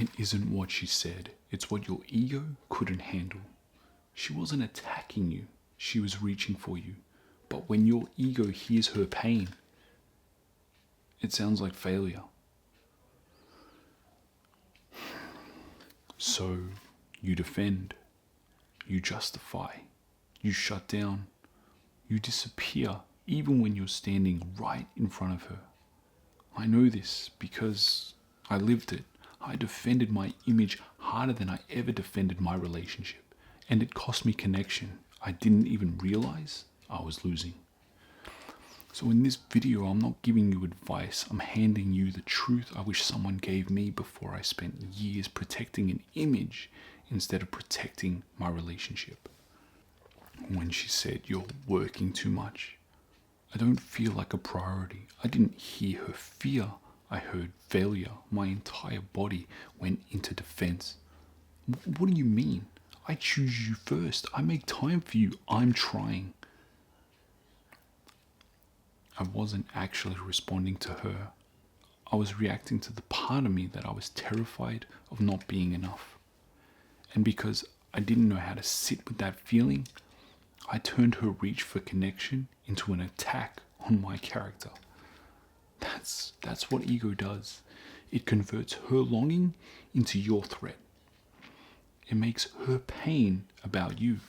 It isn't what she said, it's what your ego couldn't handle. She wasn't attacking you, she was reaching for you. But when your ego hears her pain, it sounds like failure. So you defend, you justify, you shut down, you disappear even when you're standing right in front of her. I know this because I lived it. I defended my image harder than I ever defended my relationship. And it cost me connection I didn't even realize I was losing. So in this video, I'm not giving you advice. I'm handing you the truth I wish someone gave me before I spent years protecting an image instead of protecting my relationship. When she said, "You're working too much," I don't feel like a priority. I didn't hear her fear. I heard failure. My entire body went into defense. What do you mean? I choose you first. I make time for you. I'm trying. I wasn't actually responding to her. I was reacting to the part of me that I was terrified of not being enough. And because I didn't know how to sit with that feeling, I turned her reach for connection into an attack on my character. That's what ego does. It converts her longing into your threat. It makes her pain about you.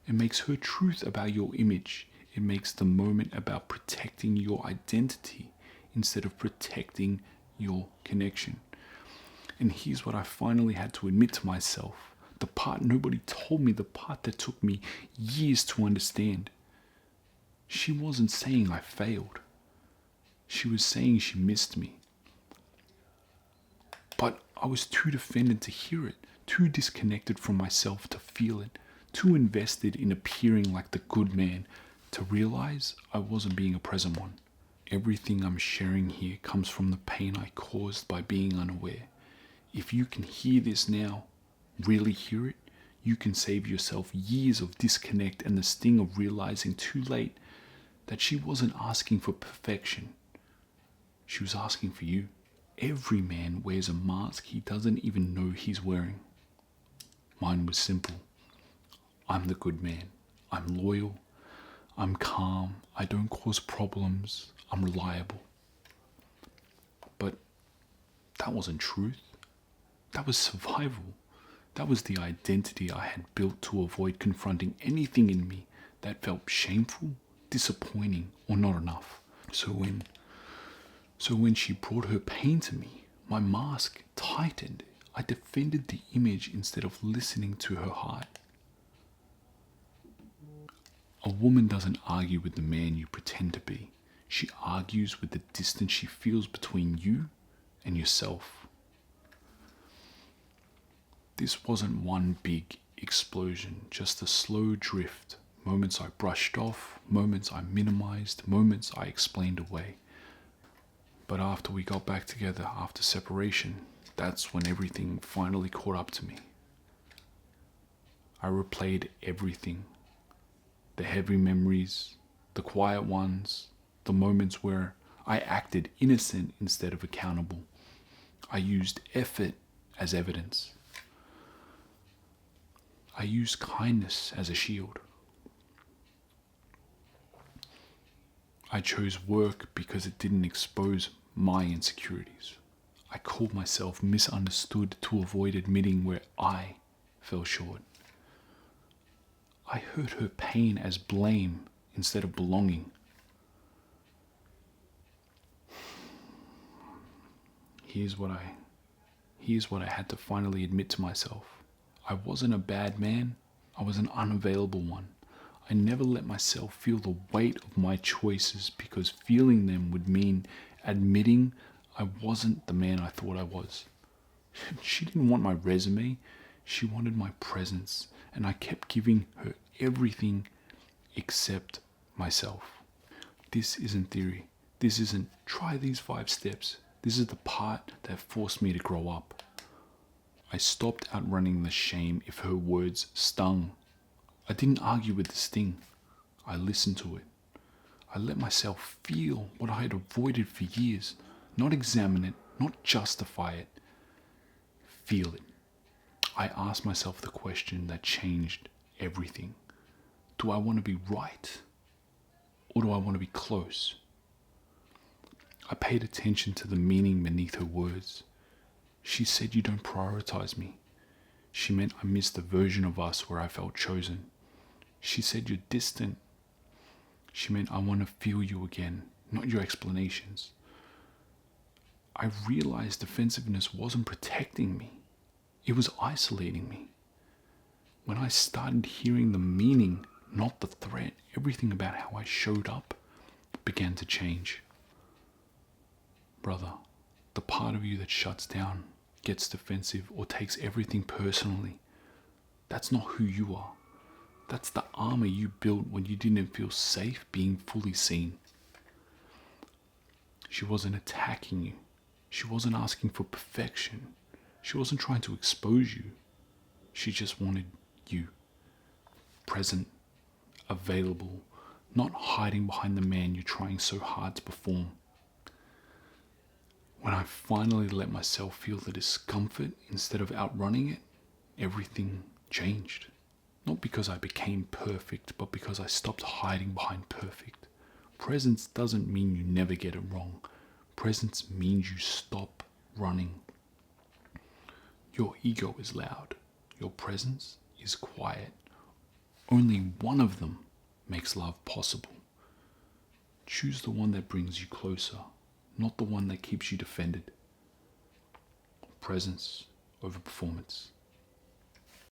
It makes her truth about your image. It makes the moment about protecting your identity instead of protecting your connection. And here's what I finally had to admit to myself. The part nobody told me, the part that took me years to understand. She wasn't saying I failed. She was saying she missed me. But I was too defended to hear it, too disconnected from myself to feel it, too invested in appearing like the good man to realize I wasn't being a present one. Everything I'm sharing here comes from the pain I caused by being unaware. If you can hear this now, really hear it, you can save yourself years of disconnect and the sting of realizing too late that she wasn't asking for perfection. She was asking for you. Every man wears a mask he doesn't even know he's wearing. Mine was simple. I'm the good man. I'm loyal. I'm calm. I don't cause problems. I'm reliable. But that wasn't truth. That was survival. That was the identity I had built to avoid confronting anything in me that felt shameful, disappointing, or not enough. So when she brought her pain to me, my mask tightened. I defended the image instead of listening to her heart. A woman doesn't argue with the man you pretend to be. She argues with the distance she feels between you and yourself. This wasn't one big explosion, just a slow drift. Moments I brushed off, moments I minimized, moments I explained away. But after we got back together, after separation, that's when everything finally caught up to me. I replayed everything. The heavy memories, the quiet ones, the moments where I acted innocent instead of accountable. I used effort as evidence. I used kindness as a shield. I chose work because it didn't expose my insecurities. I called myself misunderstood to avoid admitting where I fell short. I heard her pain as blame instead of belonging. Here's what I had to finally admit to myself. I wasn't a bad man. I was an unavailable one. I never let myself feel the weight of my choices because feeling them would mean admitting I wasn't the man I thought I was. She didn't want my resume. She wanted my presence, and I kept giving her everything except myself. This isn't theory. This isn't try these 5 steps. This is the part that forced me to grow up. I stopped outrunning the shame if her words stung. I didn't argue with the sting. I listened to it. I let myself feel what I had avoided for years, not examine it, not justify it. feel it. I asked myself the question that changed everything. Do I want to be right? Or do I want to be close? I paid attention to the meaning beneath her words. She said, "You don't prioritize me." She meant I missed the version of us where I felt chosen. She said, "You're distant." She meant I want to feel you again, not your explanations. I realized defensiveness wasn't protecting me. It was isolating me. When I started hearing the meaning, not the threat, everything about how I showed up began to change. Brother, the part of you that shuts down, gets defensive, or takes everything personally, that's not who you are. That's the armor you built when you didn't feel safe being fully seen. She wasn't attacking you. She wasn't asking for perfection. She wasn't trying to expose you. She just wanted you. Present, available, not hiding behind the man you're trying so hard to perform. When I finally let myself feel the discomfort instead of outrunning it, everything changed. Not because I became perfect, but because I stopped hiding behind perfect. Presence doesn't mean you never get it wrong. Presence means you stop running. Your ego is loud. Your presence is quiet. Only one of them makes love possible. Choose the one that brings you closer, not the one that keeps you defended. Presence over performance.